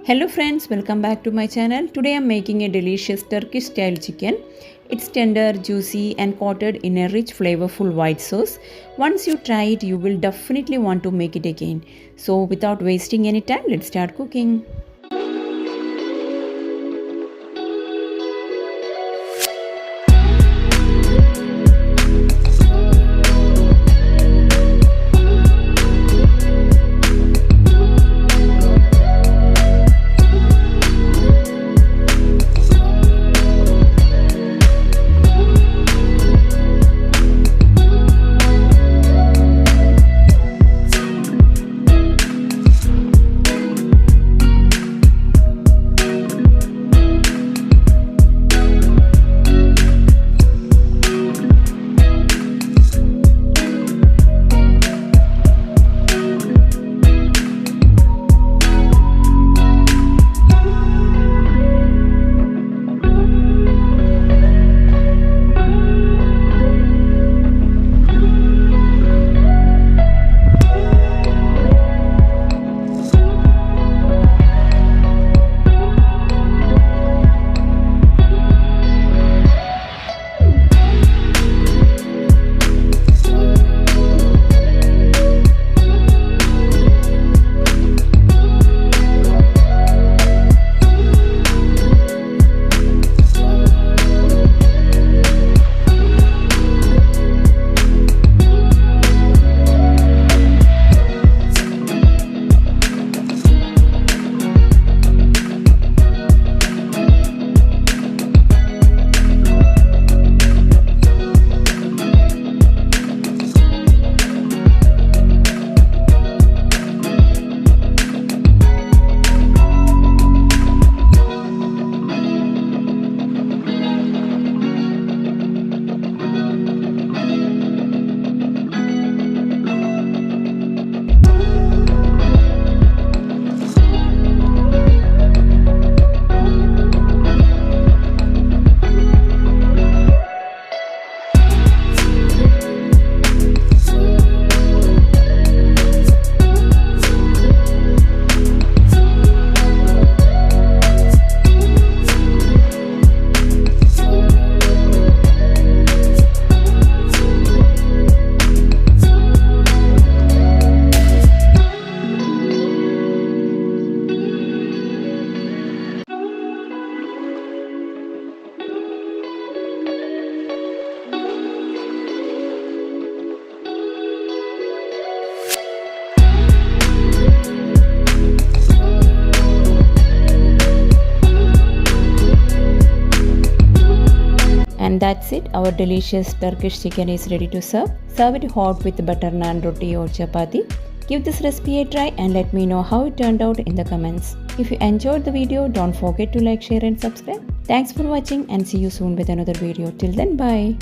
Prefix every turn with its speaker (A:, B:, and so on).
A: Hello friends, welcome back to my channel. Today I'm making a delicious Turkish style chicken. It's tender, juicy and coated in a rich flavorful white sauce. Once you try it, you will definitely want to make it again. So without wasting any time, let's start cooking. And that's it, our delicious Turkish chicken is ready to serve. Serve it hot with butter naan, roti or chapati. Give this recipe a try and let me know how it turned out in the comments. If you enjoyed the video, don't forget to like, share and subscribe. Thanks for watching and see you soon with another video. Till then, bye.